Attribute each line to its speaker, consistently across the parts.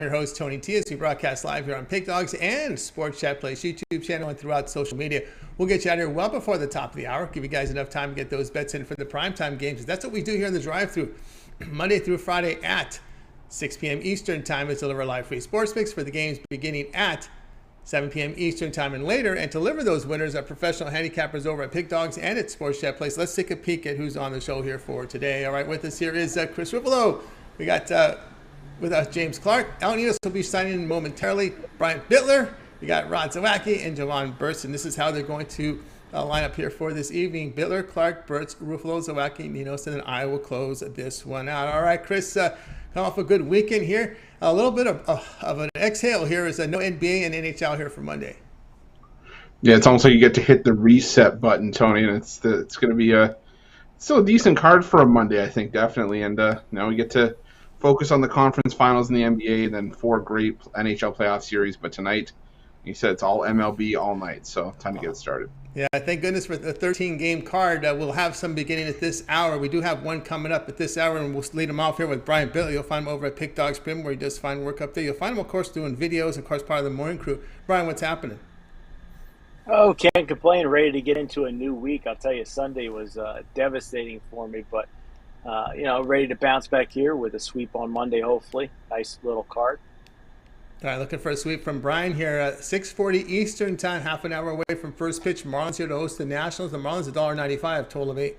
Speaker 1: your host, Tony T, as we broadcast live here on Pig Dogs and Sports Chat Place YouTube channel and throughout social media. We'll get you out here well before the top of the hour, give you guys enough time to get those bets in for the primetime games. That's what we do here in the drive-thru, Monday through Friday at 6 p.m. Eastern Time. Is deliver live free sports picks for the games beginning at 7 p.m. Eastern Time and later, and deliver those winners are professional handicappers over at Pig Dogs and at Sports Chat Place. Let's take a peek at who's on the show here for today. All right, with us here is Chris Ruffolo. We got with us James Clark. Ninos will be signing in momentarily. Brian Bitler. We got Zawacky and Javon Burts, and this is how they're going to line up here for this evening. Bitler, Clark, Burts, Ruffalo, Zawacky, Ninos, and then I will close this one out. All right, Chris, come off a good weekend here. A little bit of an exhale here is no NBA and NHL here for Monday.
Speaker 2: Yeah, it's almost like you get to hit the reset button, Tony, and it's going to be still a decent card for a Monday, I think, definitely. And now we get to focus on the conference finals in the NBA, and then 4 great NHL playoff series. But tonight, you said it's all MLB all night, so time to get it started.
Speaker 1: Yeah, thank goodness for the 13-game card. We'll have some beginning at this hour. We do have one coming up at this hour, and we'll lead them off here with Brian Bitler. You'll find him over at Pick Dogs Prim, where he does fine work up there. You'll find him, of course, doing videos, and, of course, part of the morning crew. Brian, what's happening?
Speaker 3: Oh, can't complain. Ready to get into a new week. I'll tell you, Sunday was devastating for me, but ready to bounce back here with a sweep on Monday, hopefully. Nice little card.
Speaker 1: All right, looking for a sweep from Brian here at 6:40 Eastern Time, half an hour away from first pitch. Marlins here to host the Nationals. The Marlins $1.95, total of 8.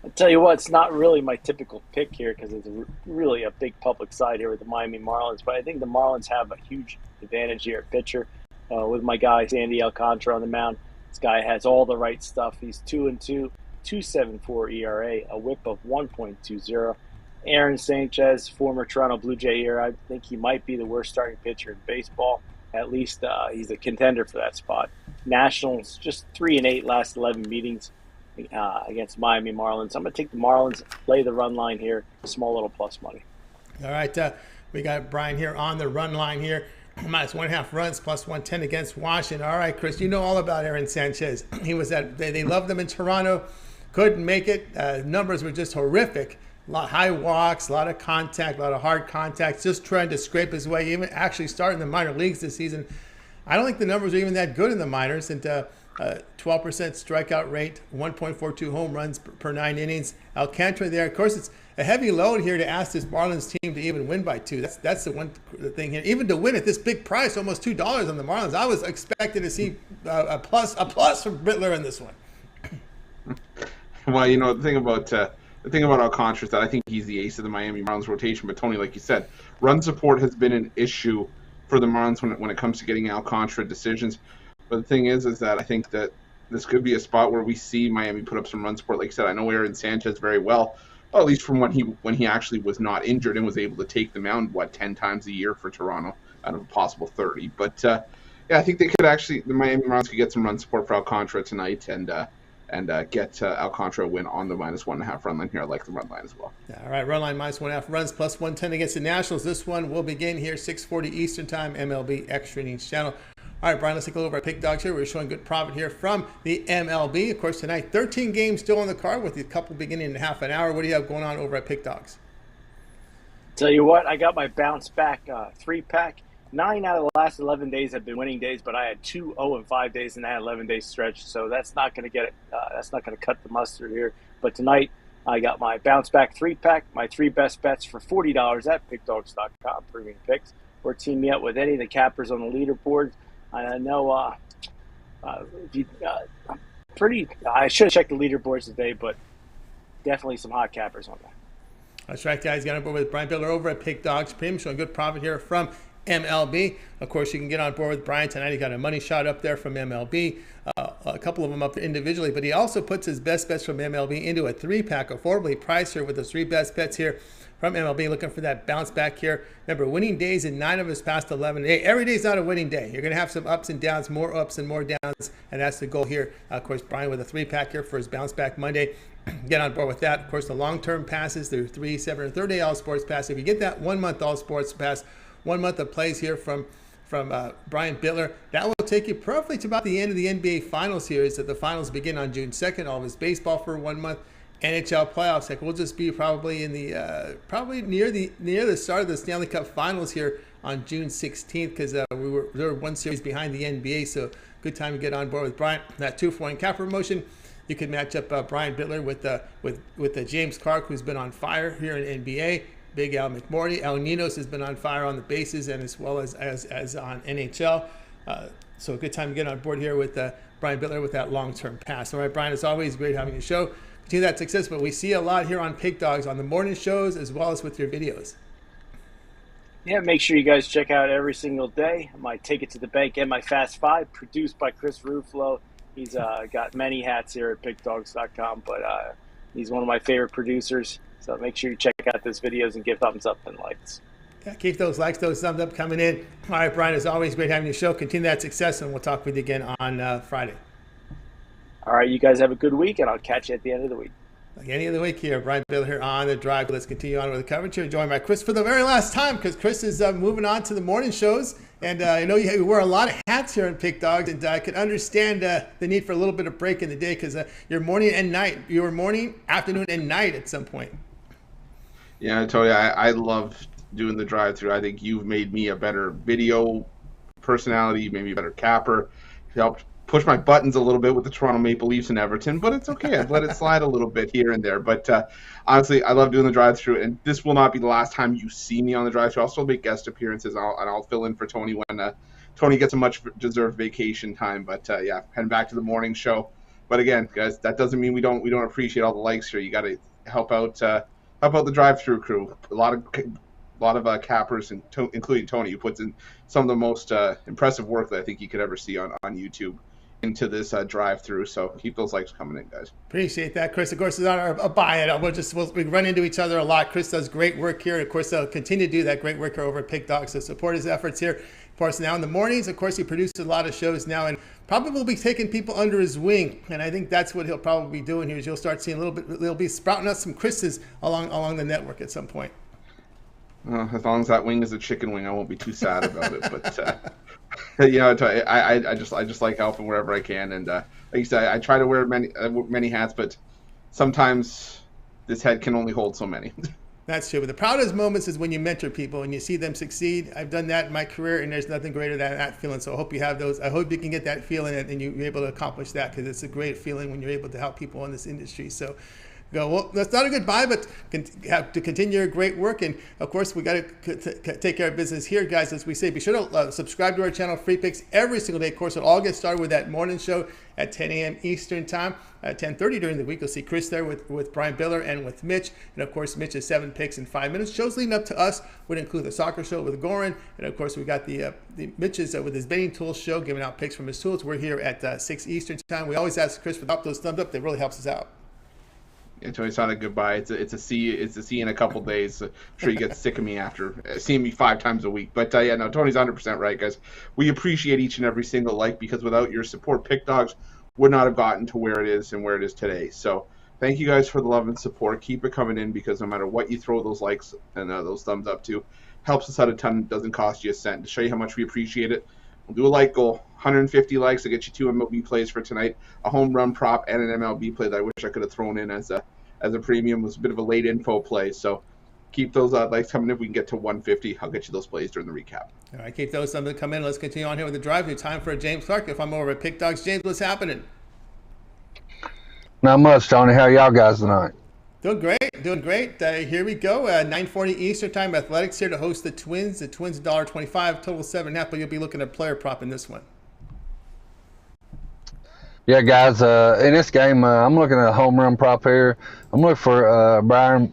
Speaker 3: I'll tell you what, it's not really my typical pick here because it's really a big public side here with the Miami Marlins, but I think the Marlins have a huge advantage here at pitcher with my guy Sandy Alcantara on the mound. This guy has all the right stuff. He's 2-2, 2.74 ERA, a whip of 1.20. Aaron Sanchez, former Toronto Blue Jay here, I think he might be the worst starting pitcher in baseball. At least he's a contender for that spot. Nationals, just 3-8 last 11 meetings against Miami Marlins. I'm going to take the Marlins, play the run line here, small little plus money.
Speaker 1: All right, we got Brian here on the run line here. Minus 1.5 runs, plus 110 against Washington. All right, Chris, you know all about Aaron Sanchez. He was they loved him in Toronto, couldn't make it. Numbers were just horrific. A lot of high walks, a lot of contact, a lot of hard contacts, just trying to scrape his way, even actually starting the minor leagues this season. I don't think the numbers are even that good in the minors. And 12% strikeout rate, 1.42 home runs per 9 innings. Alcantara there. Of course, it's a heavy load here to ask this Marlins team to even win by 2. That's the thing here. Even to win at this big price, almost $2 on the Marlins, I was expecting to see a plus from Bitler in this one.
Speaker 2: Well, the thing about Alcantara is that I think he's the ace of the Miami Marlins rotation. But Tony, like you said, run support has been an issue for the Marlins when it comes to getting Alcantara decisions. But the thing is that I think that this could be a spot where we see Miami put up some run support. Like I said, I know Aaron Sanchez very well, at least from when he actually was not injured and was able to take the mound 10 times a year for Toronto out of a possible 30. But yeah, I think the Miami Marlins could get some run support for Alcantara tonight and get Alcantara a win on the minus 1.5 run line here. I like the run line as well.
Speaker 1: Yeah, all right, run line minus 1.5 runs, plus 110 against the Nationals. This one will begin here 6:40 Eastern Time, MLB Extra Innings Channel. All right, Brian, let's take a look over at Pick Dogs here. We're showing good profit here from the MLB. Of course, tonight, 13 games still on the card with a couple beginning in half an hour. What do you have going on over at Pick Dogs?
Speaker 3: Tell you what, I got my bounce back 3-pack. 9 out of the last 11 days have been winning days, but I had 2 0-5 days in that 11-day stretch, so that's not going to get it. That's not going to cut the mustard here. But tonight, I got my bounce back 3-pack, my 3 best bets for $40 at PickDogs.com, premium picks. Or team me up with any of the cappers on the leaderboard. I know I should have checked the leaderboards today, but definitely some hot cappers on that.
Speaker 1: That's right, guys. Got on board with Brian Bitler over at Pick Dogs Premium, showing good profit here from MLB. Of course, you can get on board with Brian tonight. He got a money shot up there from MLB, a couple of them up individually, but he also puts his best bets from MLB into a 3-pack, affordably priced here with his 3 best bets here from MLB, looking for that bounce back here. Remember, winning days in 9 of his past 11. Hey, every day is not a winning day. You're going to have some ups and downs, more ups and more downs, and that's the goal here. Of course, Brian with a 3-pack here for his bounce back Monday. Get on board with that. Of course, the long-term passes, the 3, 7, and 30-day all-sports pass. If you get that 1 month all-sports pass, 1 month of plays here from Brian Bitler, that will take you perfectly to about the end of the NBA Finals here. Is that the finals begin on June 2nd. All of his baseball for 1 month. NHL playoffs. Like we'll just be probably in the probably near the start of the Stanley Cup Finals here on June 16th, because we were one series behind the NBA. So good time to get on board with Brian. That 2-for-1 cap promotion. You could match up Brian Bitler with James Clark, who's been on fire here in NBA. Big Al McMorty. El Ninos has been on fire on the bases and as well as on NHL. So a good time to get on board here with Brian Bitler with that long-term pass. All right, Brian, it's always great having you show. Continue that success, but we see a lot here on Pig Dogs on the morning shows as well as with your videos.
Speaker 3: Yeah, make sure you guys check out every single day my Take It to the Bank and my Fast Five, produced by Chris Ruffolo. He's got many hats here at pigdogs.com, but he's one of my favorite producers. So make sure you check out those videos and give thumbs up and likes.
Speaker 1: Yeah, keep those likes, those thumbs up coming in. All right, Brian, it's always great having you show. Continue that success, and we'll talk with you again on Friday.
Speaker 3: All right, you guys have a good week, and I'll catch you at the end of the week.
Speaker 1: Like any other week here, Brian Bitler here on The Drive. Let's continue on with the coverage here. Joined by Chris for the very last time, because Chris is moving on to the morning shows. And I know you wear a lot of hats here in Pig Dogs, and I can understand the need for a little bit of break in the day, because you're morning and night. You were morning, afternoon, and night at some point.
Speaker 2: Yeah, I told you, I love doing the drive-through. I think you've made me a better video personality. You made me a better capper. You helped push my buttons a little bit with the Toronto Maple Leafs and Everton, but it's okay. I've let it slide a little bit here and there. But honestly, I love doing the drive-through, and this will not be the last time you see me on the drive-through. I'll still make guest appearances, and I'll fill in for Tony when Tony gets a much-deserved vacation time. But yeah, heading back to the morning show. But again, guys, that doesn't mean we don't appreciate all the likes here. You got to help out the drive-through crew. A lot of cappers, including Tony, who puts in some of the most impressive work that I think you could ever see on YouTube into this drive-through. So keep those likes coming in, guys.
Speaker 1: Appreciate that, Chris. Of course, it's not a buy-in. We run into each other a lot. Chris does great work here. Of course, they'll continue to do that great work here over at Pig Dogs. So support his efforts here. Of course, now in the mornings, of course, he produces a lot of shows now, and probably will be taking people under his wing. And I think that's what he'll probably be doing here. Is you'll start seeing a little bit. They'll be sprouting out some Chris's along the network at some point.
Speaker 2: As long as that wing is a chicken wing, I won't be too sad about it. But you know, I just like helping wherever I can, and like you said, I try to wear many hats, but sometimes this head can only hold so many.
Speaker 1: That's true. But the proudest moments is when you mentor people and you see them succeed. I've done that in my career, and there's nothing greater than that feeling. So I hope you have those. I hope you can get that feeling and you're able to accomplish that, because it's a great feeling when you're able to help people in this industry. So well, that's not a goodbye, but have to continue your great work. And of course, we got to take care of business here, guys. As we say, be sure to subscribe to our channel, Free Picks, every single day. Of course, it'll all get started with that morning show at 10 a.m. Eastern time. At 10:30 during the week, you'll see Chris there with Brian Bitler and with Mitch. And of course, Mitch is 7 picks in 5 minutes. Shows leading up to us would include the soccer show with Goran. And of course, we got the Mitch's with his betting tools show, giving out picks from his tools. We're here at 6 Eastern time. We always ask Chris for those thumbs up. That really helps us out.
Speaker 2: Yeah, Tony's not a goodbye. It's a see in a couple days. I'm sure you get sick of me after seeing me 5 times a week. But yeah, no, Tony's 100% right, guys. We appreciate each and every single like, because without your support, Pig Dogs would not have gotten to where it is and where it is today. So thank you guys for the love and support. Keep it coming in, because no matter what you throw those likes and those thumbs up to, helps us out a ton. Doesn't cost you a cent. To show you how much we appreciate it, we'll do a like goal. 150 likes to get you 2 MLB plays for tonight, a home run prop, and an MLB play that I wish I could have thrown in as a premium. Was a bit of a late info play. So keep those likes coming. If we can get to 150, I'll get you those plays during the recap.
Speaker 1: All right, keep those thumbs come in. Let's continue on here with the drive-through. Time for James Clark. If I'm over at Pig Dogs, James, what's happening?
Speaker 4: Not much, Tony. How are y'all guys tonight?
Speaker 1: Doing great. Here we go. 9:40 Eastern time. Athletics here to host the Twins. The Twins $1.25, total 7.5. But you'll be looking at player prop in this one.
Speaker 4: Yeah, guys. In this game, I'm looking at a home run prop here. I'm looking for Byron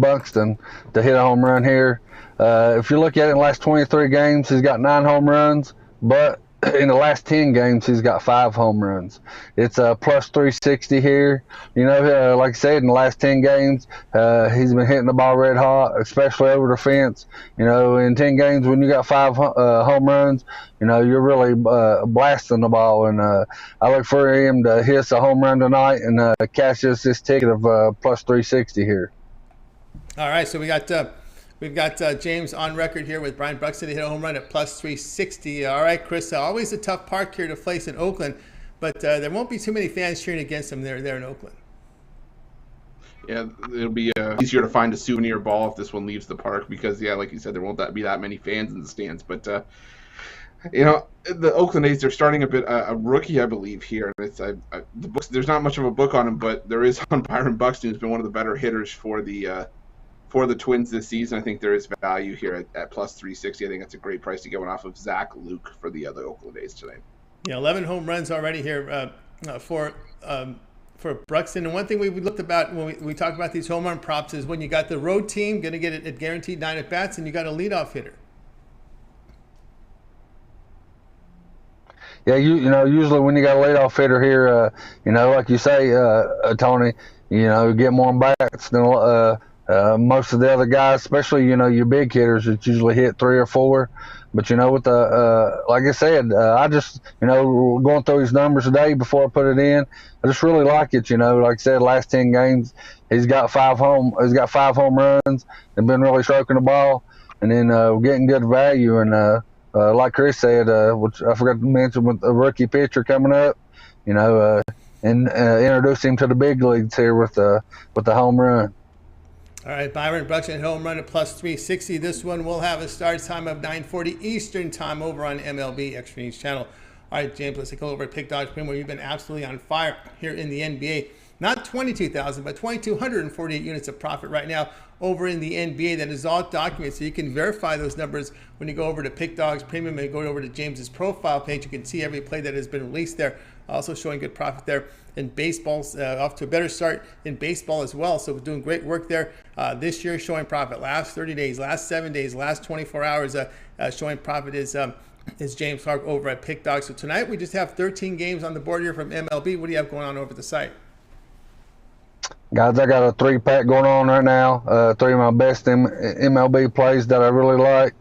Speaker 4: Buxton to hit a home run here. If you look at it in the last 23 games, he's got 9 home runs, but in the last 10 games, he's got 5 home runs. It's a plus 360 here. You know, like I said, in the last 10 games, he's been hitting the ball red hot, especially over the fence. You know, in 10 games, when you got 5 home runs, you know, you're really blasting the ball. And I look for him to hit a home run tonight and cash us this ticket of plus 360 here.
Speaker 1: All right, so we've got James on record here with Brian Buxton to hit a home run at plus 360. All right, Chris, always a tough park here to place in Oakland, but there won't be too many fans cheering against him there in Oakland.
Speaker 2: Yeah, it'll be easier to find a souvenir ball if this one leaves the park because, yeah, like you said, there won't be that many fans in the stands. But, the Oakland A's, they're starting a rookie, I believe, here. And it's there's not much of a book on him, but there is on Byron Buxton, who's been one of the better hitters for the Twins this season. I think there is value here at plus 360. I think that's a great price to get one off of Zach Luke for the Oakland A's today.
Speaker 1: Yeah, 11 home runs already here for Buxton. And one thing we looked about when we talked about these home run props is when you got the road team going to get it at guaranteed 9 at bats, and you got a leadoff hitter.
Speaker 4: Yeah, usually when you got a leadoff hitter here, like you say, Tony, get more bats than most of the other guys, especially your big hitters that usually hit 3 or 4. But with the like I said, I just going through his numbers today before I put it in, I just really like it. Like I said, last 10 games he's got 5 home runs and been really stroking the ball, and then getting good value. And like Chris said, which I forgot to mention, with a rookie pitcher coming up, and introduce him to the big leagues here with the home run.
Speaker 1: All right, Byron Buxton home run at plus 360. This one will have a start time of 9:40 Eastern time over on MLB Extra News channel. All right, James, let's take a look over at Pick Dodge Premium, where you've been absolutely on fire here in the NBA. Not 22,000, but 2,248 units of profit right now over in the NBA. That is all documented, so you can verify those numbers when you go over to Pick Dogs Premium and go over to James's profile page. You can see every play that has been released there. Also showing good profit there in baseball, off to a better start in baseball as well. So we're doing great work there this year, showing profit. Last 30 days, last 7 days, last 24 hours, showing profit is James Clark over at Pick Dogs. So tonight we just have 13 games on the board here from MLB. What do you have going on over the site?
Speaker 4: Guys, I got a 3-pack going on right now. 3 of my best MLB plays that I really like.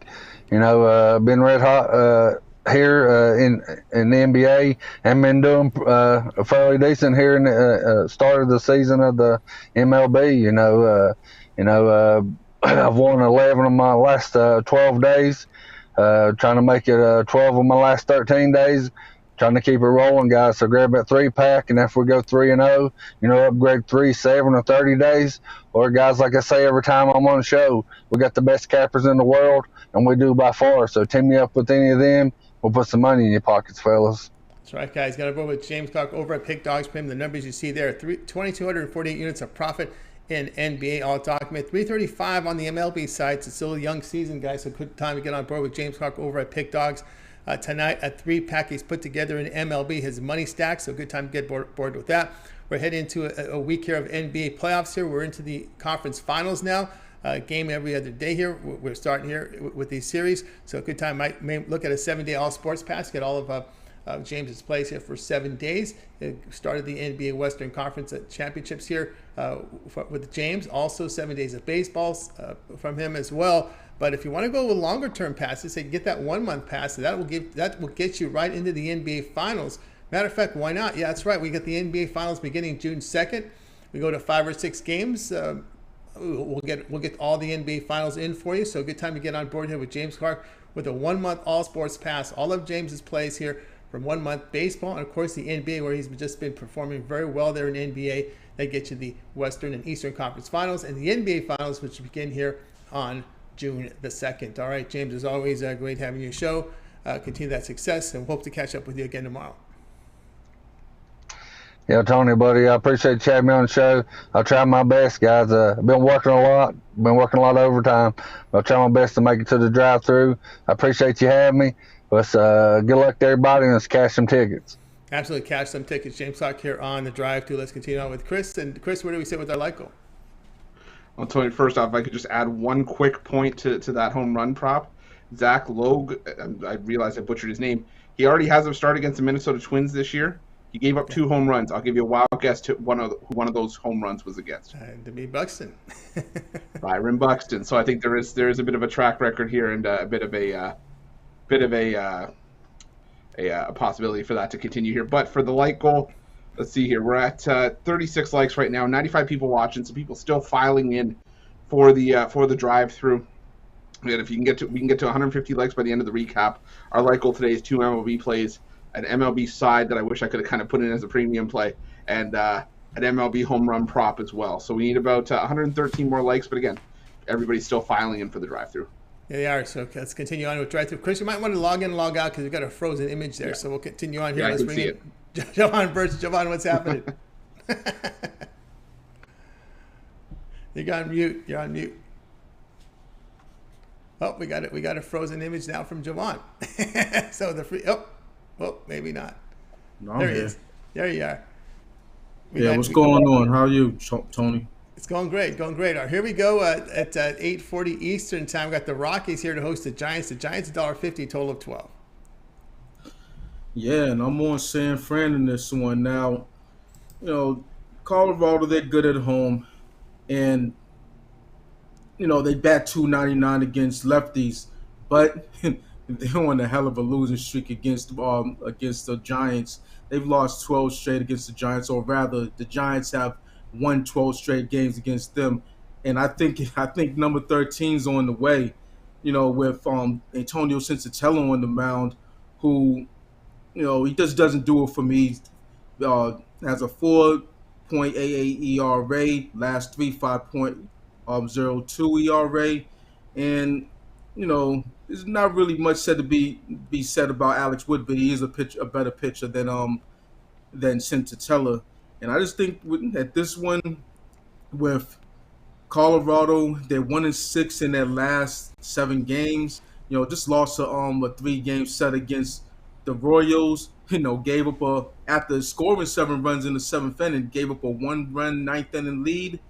Speaker 4: Been red hot here in the NBA, and been doing fairly decent here in the start of the season of the MLB. I've won 11 of my last 12 days. Trying to make it 12 of my last 13 days. Trying to keep it rolling, guys. So grab that 3-pack, and if we go 3-0, upgrade 3, 7, or 30 days. Or, guys, like I say every time I'm on the show, we got the best cappers in the world, and we do by far. So team me up with any of them. We'll put some money in your pockets, fellas.
Speaker 1: That's right, guys. Got to go with James Clark over at Pick Dogs Premium. The numbers you see there, 2,248 units of profit in NBA, all document. 335 on the MLB side. It's still a young season, guys, so good time to get on board with James Clark over at Pick Dogs. Tonight, a 3-pack he's put together in MLB, his money stack, so good time to get board with that. We're heading into a week here of NBA playoffs here. We're into the conference finals now. Game every other day here. We're starting here with these series, so a good time. May look at a 7-day all sports pass, get all of James's plays here for 7 days. Started the NBA Western Conference Championships here with James. Also 7 days of baseballs from him as well. But if you want to go with longer term passes, say get that 1-month pass, that will get you right into the NBA Finals. Matter of fact, why not? Yeah, that's right. We get the NBA Finals beginning June 2nd. We go to 5 or 6 games. We'll get all the NBA Finals in for you. So good time to get on board here with James Clark with a 1-month all sports pass. All of James's plays here from 1 month baseball, and of course the NBA, where he's just been performing very well there in NBA. That gets you the Western and Eastern Conference Finals and the NBA Finals, which begin here on June the 2nd. All right, James, as always, great having you show. Continue that success, and hope to catch up with you again tomorrow.
Speaker 4: Yeah, Tony, buddy, I appreciate you having me on the show. I'll try my best, guys. I've been working a lot of overtime. I'll try my best to make it to the drive-through. I appreciate you having me. Let's good luck to everybody, and let's cash some tickets.
Speaker 1: Absolutely, cash some tickets. James Clark here on the drive-through. Let's continue on with Chris. And Chris, where do we sit with our light goal?
Speaker 2: Well, Tony, first off, if I could just add one quick point to that home run prop. Zach Logue, I realized I butchered his name. He already has a start against the Minnesota Twins this year. He gave up 2 home runs. I'll give you a wild guess to who one of those home runs was against.
Speaker 1: To be Buxton.
Speaker 2: Byron Buxton. So I think there is a bit of a track record here and a bit of a possibility for that to continue here. But for the like goal, let's see here. We're at 36 likes right now. 95 people watching. So people still filing in for the drive-through. And if we can get to 150 likes by the end of the recap. Our like goal today is 2 MLB plays, an MLB side that I wish I could have kind of put in as a premium play, and at MLB home run prop as well. So we need about 113 more likes, but again, everybody's still filing in for the drive-through.
Speaker 1: Yeah, they are. So let's continue on with drive-through. Chris, you might want to log in and log out because we've got a frozen image there. Yeah. So we'll continue on here.
Speaker 2: Yeah,
Speaker 1: let's
Speaker 2: I can see it.
Speaker 1: Javon, Burts. Javon, what's happening? You're on mute. You're on mute. Oh, we got it. We got a frozen image now from Javon. So the free. Oh, maybe not.
Speaker 5: No,
Speaker 1: there he is. There you are.
Speaker 5: What's going on? How are you, Tony?
Speaker 1: It's going great. Going great. All right, here we go at 8:40 Eastern time. We got the Rockies here to host the Giants. The Giants $1.50, total of 12.
Speaker 5: Yeah, and I'm on San Fran in this one now. You know, Colorado, they're good at home, and you know they bat .299 against lefties, but they're on a hell of a losing streak against the Giants. They've lost 12 straight against the Giants, or rather, the Giants have won 12 straight games against them, and I think number 13's on the way. You know, with Antonio Sensatella on the mound, who, you know, he just doesn't do it for me. Has a 4.88 ERA, last three 5.02 ERA, and you know, there's not really much said to be said about Alex Wood, but he is a better pitcher than Sensatella. And I just think at this one, with Colorado, they're 1-6 in their last 7 games. You know, just lost a 3-game set against the Royals. You know, gave up after scoring 7 runs in the 7th inning, gave up a 1-run 9th inning lead.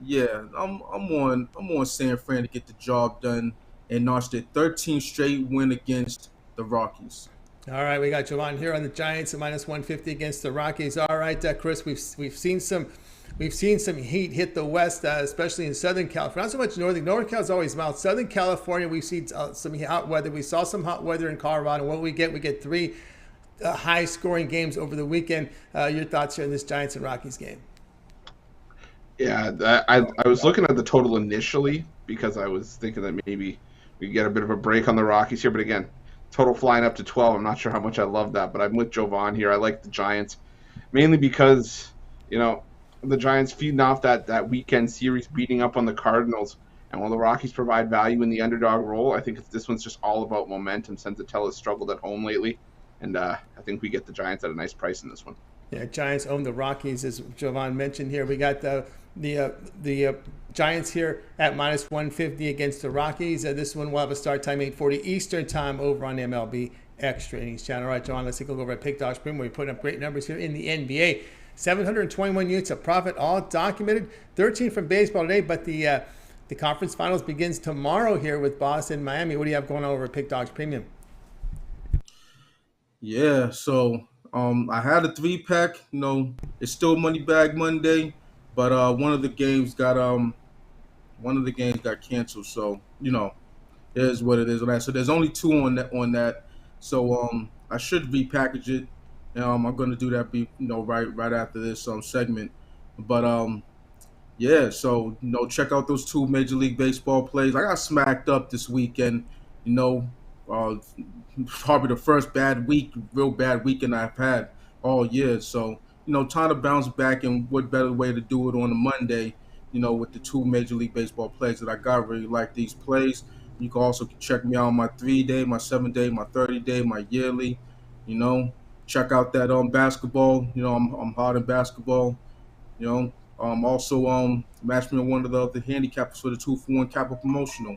Speaker 5: Yeah, I'm on San Fran to get the job done and notched a 13 straight win against the Rockies.
Speaker 1: All right, we got Javon here on the Giants at -150 against the Rockies. All right, Chris, we've seen some heat hit the West, especially in Southern California. Not so much Northern Cal is always mild. Southern California, we've seen some hot weather. We saw some hot weather in Colorado. What we get 3 high-scoring games over the weekend. Your thoughts here on this Giants and Rockies game?
Speaker 2: Yeah, I was looking at the total initially because I was thinking that maybe we get a bit of a break on the Rockies here. But again, total flying up to 12. I'm not sure how much I love that, but I'm with Jovan here. I like the Giants mainly because, you know, the Giants feeding off that weekend series, beating up on the Cardinals. And while the Rockies provide value in the underdog role, I think this one's just all about momentum. Sensatella has struggled at home lately, and I think we get the Giants at a nice price in this one.
Speaker 1: Yeah, Giants own the Rockies, as Jovan mentioned here. We got the Giants here at -150 against the Rockies. This one will have a start time 8:40 Eastern time over on MLB Extra Innings channel. All right, John, let's take a look over at Pick Dogs Premium. We're putting up great numbers here in the NBA. 721 units of profit, all documented. 13 from baseball today, but the conference finals begins tomorrow here with Boston, Miami. What do you have going on over at Pick Dogs Premium?
Speaker 5: Yeah, so I had a 3-pack. You know, it's still Money Bag Monday, but one of the games got canceled. So you know, it is what it is. So there's only 2 on that. So I should repackage it. I'm going to do that right after this segment. But yeah, so you know, check out those 2 Major League Baseball plays. I got smacked up this weekend. You know, probably the first real bad weekend I've had all year. So, you know, time to bounce back, and what better way to do it on a Monday, you know, with the 2 Major League Baseball plays that I got. Really like these plays. You can also check me out on my 3-day, my 7-day, my 30-day, my yearly. You know, check out that basketball. You know, I'm hot in basketball. You know, also match me on one of the other handicappers for the 2-for-1 Kappa promotional.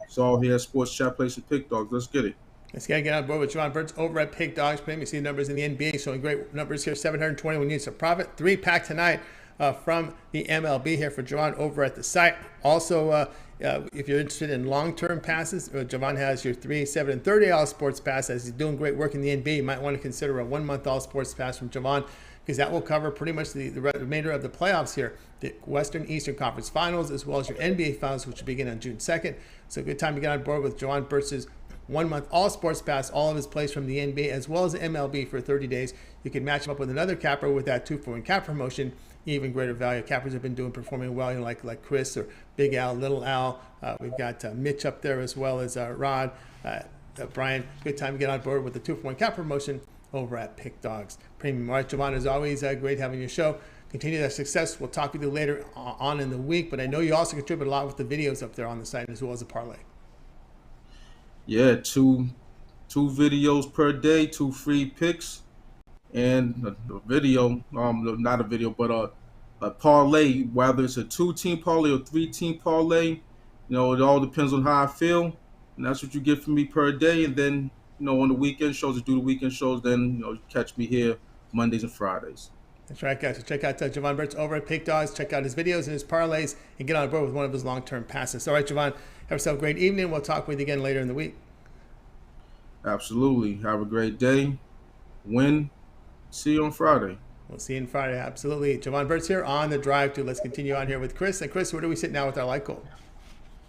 Speaker 5: It's all here at Sports Chat Place and Pick Dogs. Let's get it.
Speaker 1: Let's get on board with Javon Burts over at Pick Dogs Premium. You see the numbers in the NBA showing great numbers here. 721 units of profit. 3-pack tonight from the MLB here for Javon over at the site. Also, if you're interested in long-term passes, Javon has your 3, 7, and 30 all sports pass. As he's doing great work in the NBA, you might want to consider a 1-month all sports pass from Javon, because that will cover pretty much the remainder of the playoffs here, the Western Eastern Conference Finals, as well as your NBA Finals, which will begin on June 2nd. So a good time to get on board with Javon Burts' 1-month all sports pass, all of his plays from the NBA as well as the MLB for 30 days. You can match him up with another capper with that 2-for-1 cap promotion, even greater value. Cappers have been performing well, you know, like Chris or Big Al, Little Al. We've got Mitch up there as well as Rod, Brian. Good time to get on board with the 2-for-1 cap promotion over at Pick Dogs Premium. All right, Javon, as always, great having your show. continue that success. We'll talk with you later on in the week, but I know you also contribute a lot with the videos up there on the site as well as a parlay.
Speaker 5: Yeah, two videos per day, 2 free picks, and a video, not a video, but a parlay, whether it's a 2-team parlay or 3-team parlay. It all depends on how I feel, and that's what you get from me per day. And then, on the weekend shows, to do the weekend shows, then, you catch me here Mondays and Fridays.
Speaker 1: That's right, guys. So check out Javon Burts over at Pick Dogs. Check out his videos and his parlays and get on board with one of his long-term passes. All right, Javon, have yourself a great evening. We'll talk with you again later in the week.
Speaker 5: Absolutely. Have a great day. Win. See you on Friday.
Speaker 1: We'll see you on Friday. Absolutely. Javon Burts here on the drive to. Let's continue on here with Chris. And Chris, where do we sit now with our like goal?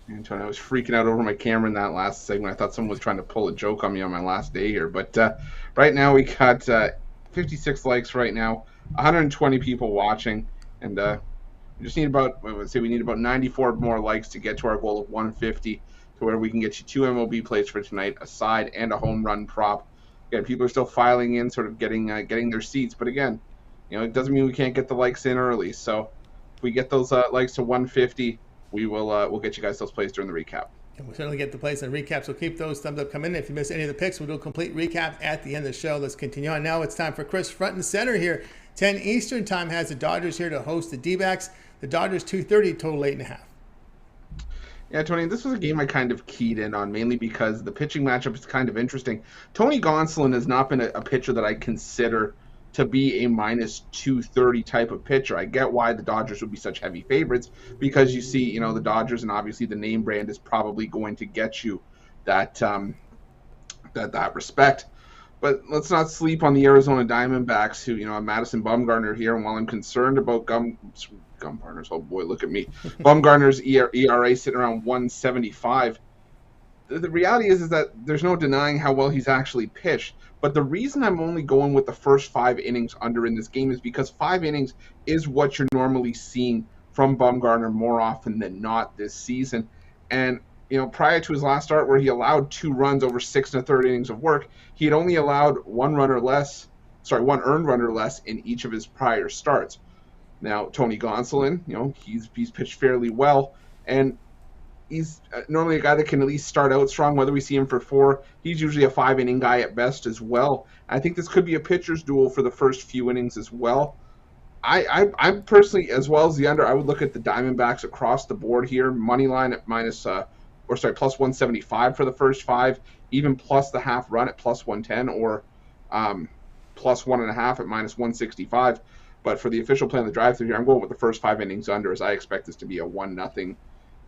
Speaker 2: Anton, I was freaking out over my camera in that last segment. I thought someone was trying to pull a joke on me on my last day here. But right now we got 56 likes right now, 120 people watching, and we just need we need about 94 more likes to get to our goal of 150, to where we can get you 2 MLB plays for tonight, a side and a home run prop. Again, people are still filing in, sort of getting their seats, but again, it doesn't mean we can't get the likes in early. So if we get those likes to 150, we'll get you guys those plays during the recap.
Speaker 1: And we'll certainly get the plays and recaps. So keep those thumbs up coming in. If you miss any of the picks, we'll do a complete recap at the end of the show. Let's continue on. Now it's time for Chris, front and center here. 10 Eastern time has the Dodgers here to host the D-backs. The Dodgers 230, total 8.5.
Speaker 2: Yeah, Tony, this was a game I kind of keyed in on, mainly because the pitching matchup is kind of interesting. Tony Gonsolin has not been a pitcher that I consider to be a minus 230 type of pitcher. I get why the Dodgers would be such heavy favorites, because you see, the Dodgers, and obviously the name brand is probably going to get you that respect. But let's not sleep on the Arizona Diamondbacks, who, Madison Bumgarner here, and while I'm concerned about Bumgarner's, oh boy, look at me. Bumgarner's ERA sitting around 175. The reality is that there's no denying how well he's actually pitched. But the reason I'm only going with the first 5 innings under in this game is because 5 innings is what you're normally seeing from Bumgarner more often than not this season. And, prior to his last start, where he allowed 2 runs over 6 1/3 innings of work, he had only allowed 1 earned run or less in each of his prior starts. Now, Tony Gonsolin, he's pitched fairly well, and he's normally a guy that can at least start out strong. Whether we see him for 4, he's usually a 5-inning guy at best as well. I think this could be a pitcher's duel for the first few innings as well. I'm personally, as well as the under, I would look at the Diamondbacks across the board here. Money line at plus 175 for the first 5, even plus the half run at plus 110, or plus 1.5 at minus 165. But for the official play on the drive-thru here, I'm going with the first 5 innings under, as I expect this to be a 1-0,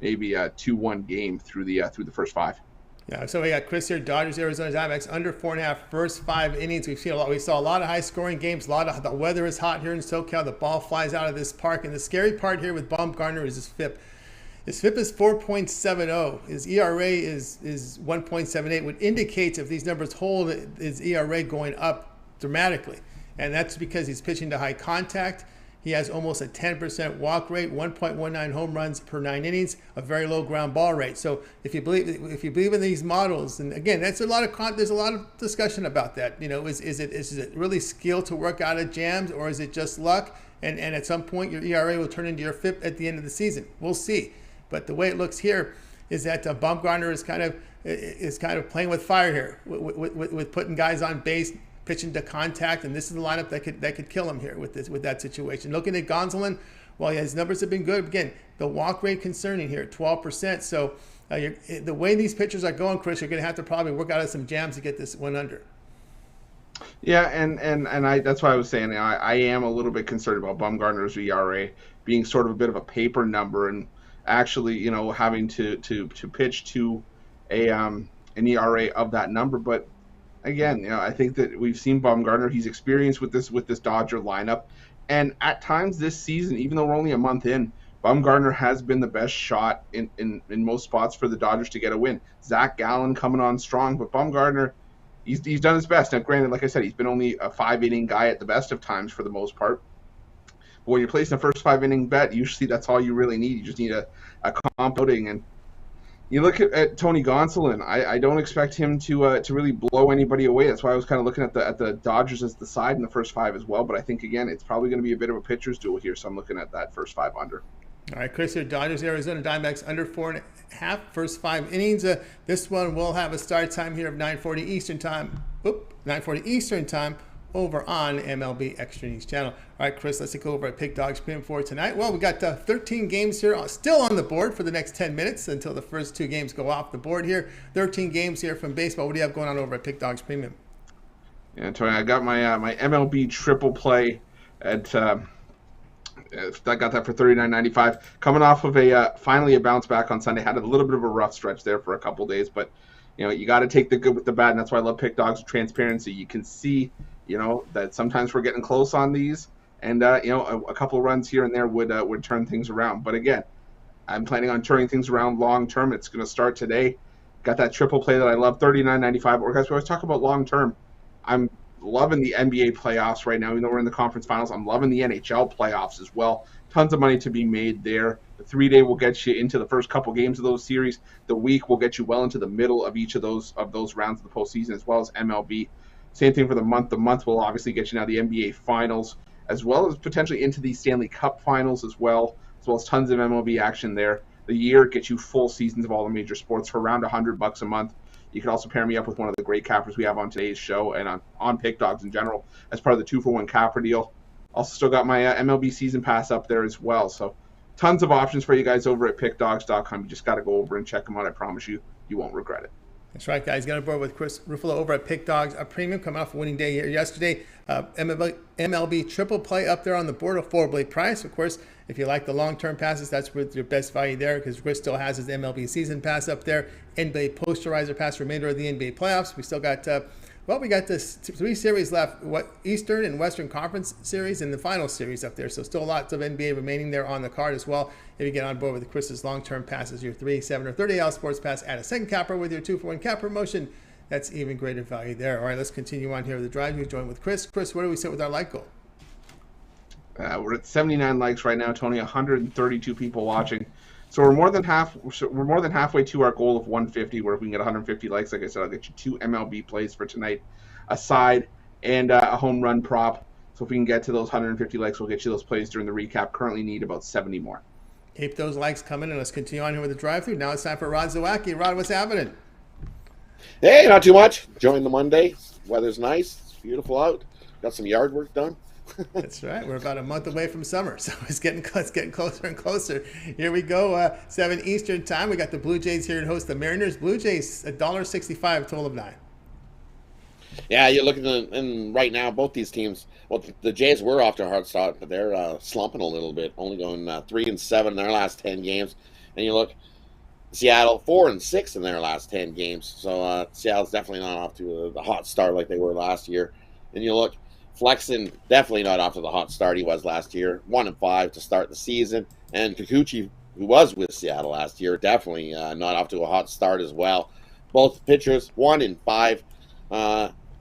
Speaker 2: maybe a 2-1 game through the first 5.
Speaker 1: Yeah, so we got Chris here, Dodgers, Arizona Diamondbacks, under 4.5, first 5 innings. We saw a lot of high-scoring games. The weather is hot here in SoCal. The ball flies out of this park. And the scary part here with Bumgarner is his FIP. His FIP is 4.70. His ERA is 1.78, which indicates, if these numbers hold, his ERA going up dramatically. And that's because he's pitching to high contact. He has almost a 10% walk rate, 1.19 home runs per 9 innings, a very low ground ball rate. So if you believe in these models, and again, there's a lot of discussion about that. Is it really skill to work out of jams, or is it just luck? And at some point your ERA will turn into your FIP at the end of the season. We'll see. But the way it looks here is that Bumgarner is kind of playing with fire here, with putting guys on base, pitching to contact, and this is the lineup that could kill him here with that situation. Looking at Gonsolin, well, his numbers have been good. Again, the walk rate concerning here, 12%. So the way these pitchers are going, Chris, you're going to have to probably work out of some jams to get this one under.
Speaker 2: Yeah, and I that's why I was saying I am a little bit concerned about Bumgarner's ERA being sort of a bit of a paper number, and actually, having to pitch to an ERA of that number. But again, I think that we've seen Bumgarner. He's experienced with this Dodger lineup, and at times this season, even though we're only a month in, Bumgarner has been the best shot in most spots for the Dodgers to get a win. Zach Gallen coming on strong, but Bumgarner, he's done his best. Now, granted, like I said, he's been only a 5-inning guy at the best of times for the most part. But when you're placing a first 5-inning bet, usually that's all you really need. You just need a comp outing, and You look at Tony Gonsolin. I don't expect him to really blow anybody away. That's why I was kind of looking at the Dodgers as the side in the first 5 as well. But I think again it's probably going to be a bit of a pitcher's duel here. So I'm looking at that first 5 under.
Speaker 1: All right, Chris, here, Dodgers, Arizona Diamondbacks under 4.5, first 5 innings. This one will have a start time here of 9:40 Eastern time. 9:40 Eastern time over on MLB Extra Innings channel. All right, Chris, let's take over at Pick Dogs Premium for tonight. Well, we got 13 games here still on the board for the next 10 minutes until the first 2 games go off the board here. 13 games here from baseball. What do you have going on over at Pick Dogs Premium?
Speaker 2: Yeah, Tony, I got my my MLB triple play at. I got that for $39.95. Coming off of finally a bounce back on Sunday. Had a little bit of a rough stretch there for a couple days, but you got to take the good with the bad, and that's why I love Pick Dogs transparency. You can see that sometimes we're getting close on these, and a couple of runs here and there would turn things around. But again, I'm planning on turning things around long term. It's going to start today. Got that triple play that I love, $39.95. Or guys, we always talk about long term. I'm loving the NBA playoffs right now. Even though we're in the conference finals, I'm loving the NHL playoffs as well. Tons of money to be made there. The 3-day will get you into the first couple games of those series. The week will get you well into the middle of each of those rounds of the postseason, as well as MLB. Same thing for the month. The month will obviously get you now the NBA finals, as well as potentially into the Stanley Cup finals as well as tons of MLB action there. The year gets you full seasons of all the major sports for around $100 a month. You can also pair me up with one of the great cappers we have on today's show and on Pick Dogs in general as part of the 2-for-1 capper deal. Also still got my MLB season pass up there as well. So tons of options for you guys over at pickdogs.com. You just got to go over and check them out. I promise you, you won't regret it.
Speaker 1: That's right, guys. Got on board with Chris Ruffolo over at Pick Dogs, a premium coming off a winning day here yesterday. MLB triple play up there on the board, a 4-blade price. Of course, if you like the long-term passes, that's with your best value there because Chris still has his MLB season pass up there. NBA posterizer pass, remainder of the NBA playoffs. We still got, we got this 3 series left, Eastern and Western Conference series and the final series up there. So still lots of NBA remaining there on the card as well. If you get on board with Chris's long-term passes, your 3, 7, or 30-hour sports pass, add a second capper with your 2-for-1 cap promotion. That's even greater value there. All right, let's continue on here with the drive. You join with Chris. Chris, where do we sit with our like goal?
Speaker 2: We're at 79 likes right now, Tony. 132 people watching. So we're more than halfway to our goal of 150. Where if we can get 150 likes, like I said, I'll get you 2 MLB plays for tonight, a side and a home run prop. So if we can get to those 150 likes, we'll get you those plays during the recap. Currently need about 70 more.
Speaker 1: Keep those likes coming, and let's continue on here with the drive-through. Now it's time for Rod Zawacky. Rod, what's happening?
Speaker 6: Hey, not too much. Enjoying the Monday. Weather's nice. It's beautiful out. Got some yard work done.
Speaker 1: That's right. We're about a month away from summer, so it's getting closer and closer. Here we go. 7 Eastern time. We got the Blue Jays here to host the Mariners. Blue Jays $1.65, total of 9.
Speaker 6: Yeah, you're looking at, and right now both these teams. Well, the Jays were off to a hard start, but they're slumping a little bit. Only going 3-7 in their last 10 games. And you look, Seattle 4-6 in their last 10 games. So Seattle's definitely not off to the hot start like they were last year. And you look, Flexen definitely not off to the hot start he was last year. 1-5 to start the season, and Kikuchi, who was with Seattle last year, definitely not off to a hot start as well. Both pitchers 1-5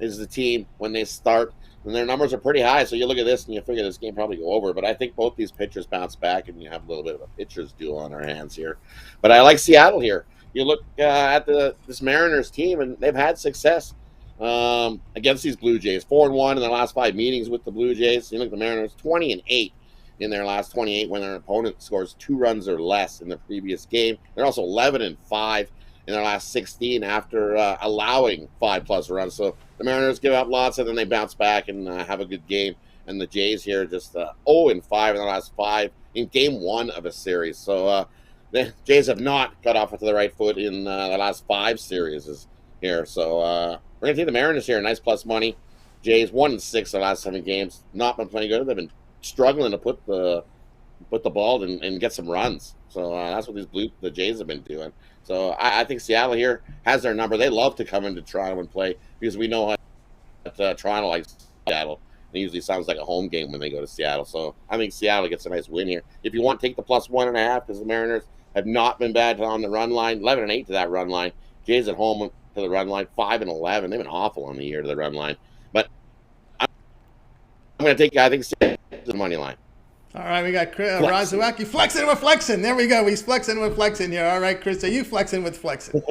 Speaker 6: is the team when they start, and their numbers are pretty high. So you look at this and you figure this game probably go over. But I think both these pitchers bounce back, and you have a little bit of a pitcher's duel on our hands here. But I like Seattle here. You look at this Mariners team, and they've had success against these Blue Jays. 4-1 in their last 5 meetings with the Blue Jays. You look at the Mariners, 20-8 in their last 28 when their opponent scores 2 runs or less in the previous game. They're also 11-5 in their last 16 after allowing 5+ runs. So the Mariners give up lots, and then they bounce back and have a good game. And the Jays here just 0-5 in their last 5 in game 1 of a series. So the Jays have not got off to the right foot in the last 5 series here. So we're going to take the Mariners here. Nice plus money. Jays 1-6 the last 7 games. Not been playing good. They've been struggling to put the ball and get some runs. So that's what the Jays have been doing. So I think Seattle here has their number. They love to come into Toronto and play because we know that Toronto likes Seattle. It usually sounds like a home game when they go to Seattle. So I think Seattle gets a nice win here. If you want, take the plus 1.5 because the Mariners have not been bad on the run line. 11-8 to that run line. Jays at home to the run line. 5-11. They've been awful on the year to the run line. But I'm going to take, I think, the money line.
Speaker 1: All right, we got Rod Zawacky flexing with flexing. There we go. He's flexing with flexing here. All right, Chris, are you flexing with flexing?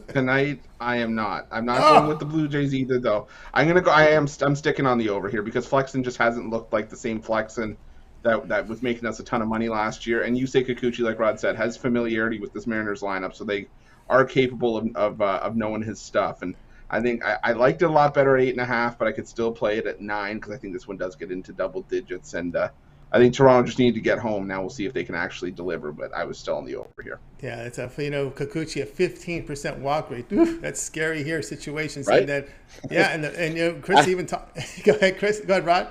Speaker 2: Tonight, I am not. I'm not going with the Blue Jays either, though. I'm gonna go. I'm sticking on the over here because Flexen just hasn't looked like the same Flexen that was making us a ton of money last year. And Yusei Kikuchi, like Rod said, has familiarity with this Mariners lineup, so they are capable of knowing his stuff. And I think I liked it a lot better at 8.5, but I could still play it at 9 because I think this one does get into double digits. And I think Toronto just needed to get home. Now we'll see if they can actually deliver, but I was still on the over here.
Speaker 1: Yeah, it's Kikuchi, a 15% walk rate. Oof, that's scary here situations.
Speaker 6: Right?
Speaker 1: And Chris even talked. Go ahead, Chris. Go ahead, Rod.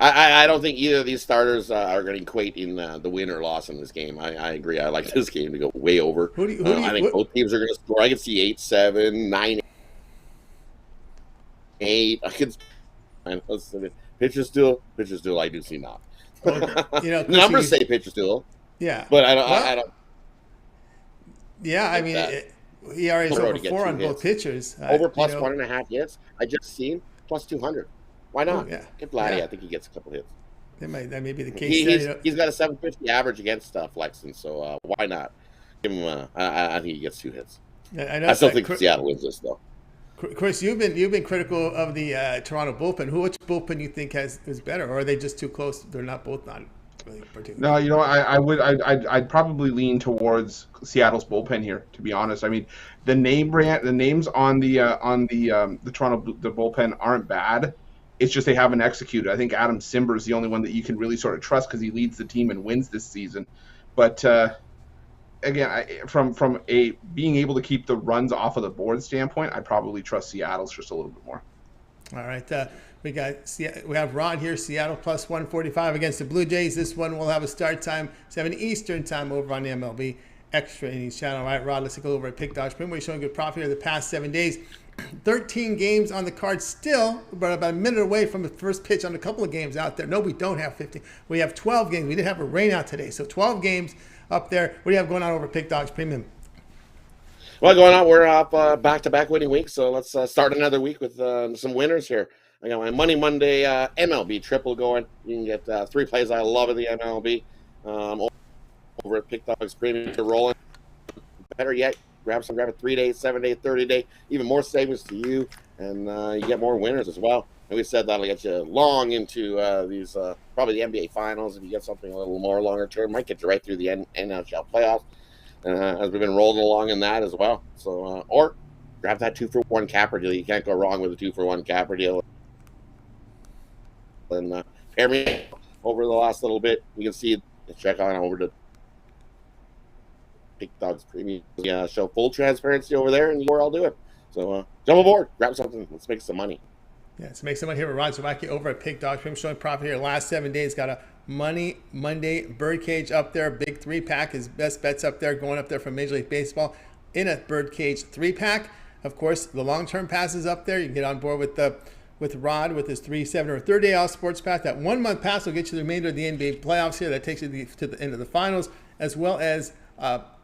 Speaker 6: I don't think either of these starters are going to equate in the win or loss in this game. I agree. I like this game to go way over. I think both teams are going to score. I can see 8-7, 9-8. Pitcher still. I do see not. The numbers say pitcher still.
Speaker 1: Yeah,
Speaker 6: but I don't.
Speaker 1: Yeah, I mean, ERA is over 4 on both pitchers.
Speaker 6: Over plus 1.5 hits. I just seen plus 200. Why not?
Speaker 1: Yeah.
Speaker 6: Give Vladdy. Yeah. I think he gets a couple hits.
Speaker 1: That may be the case.
Speaker 6: He's got a 750 average against Flexen, so why not give him? I think he gets 2 hits. I still think Seattle wins this though.
Speaker 1: Chris, you've been critical of the Toronto bullpen. Which bullpen you think is better, or are they just too close? They're both not really particular.
Speaker 2: No, I'd probably lean towards Seattle's bullpen here. To be honest, I mean the names on the Toronto bullpen aren't bad. It's just they haven't executed. I think Adam Simber is the only one that you can really sort of trust because he leads the team and wins this season. But again, from a being able to keep the runs off of the board standpoint, I'd probably trust Seattle's just a little bit more.
Speaker 1: All right, we have Rod here, Seattle plus 145 against the Blue Jays. This one will have a start time 7 Eastern time over on the MLB Extra Innings channel. All right, Rod, let's go over at Pick Dodge Premium. We're showing good profit here the past 7 days. 13 games on the card still, but about a minute away from the first pitch on a couple of games out there. No, we don't have 15. We have 12 games. We didn't have a rain out today, so 12 games up there. What do you have going on over Pick Dogs Premium?
Speaker 6: Well, going on, we're up back-to-back winning weeks, so let's start another week with some winners here. I got my Money Monday MLB triple going. You can get 3 plays I love of the MLB over at Pick Dogs Premium to rolling. Better yet, grab a 3-day, 7-day, 30-day, even more savings to you, and you get more winners as well. And we said that'll get you long into these probably the NBA Finals. If you get something a little more longer term, might get you right through the NHL playoffs. As we've been rolling along in that as well. So, or grab that 2-for-1 capper deal. You can't go wrong with a 2-for-1 capper deal. And pair me over the last little bit. You can see, check on over to Pick Dogs Premium. Show full transparency over there, and you're all doing. So, jump aboard, grab something. Let's make some money.
Speaker 1: Yeah, let's make some money here with Ron Zawacky over at Pick Dogs Premium. Showing profit here last 7 days. Got a Money Monday Birdcage up there. Big 3-pack. His best bets up there. Going up there from Major League Baseball in a Birdcage 3-pack. Of course, the long-term passes up there. You can get on board with Rod with his 3, 7, or 30-day all sports pass. That 1-month pass will get you the remainder of the NBA playoffs here. That takes you to the end of the finals, as well as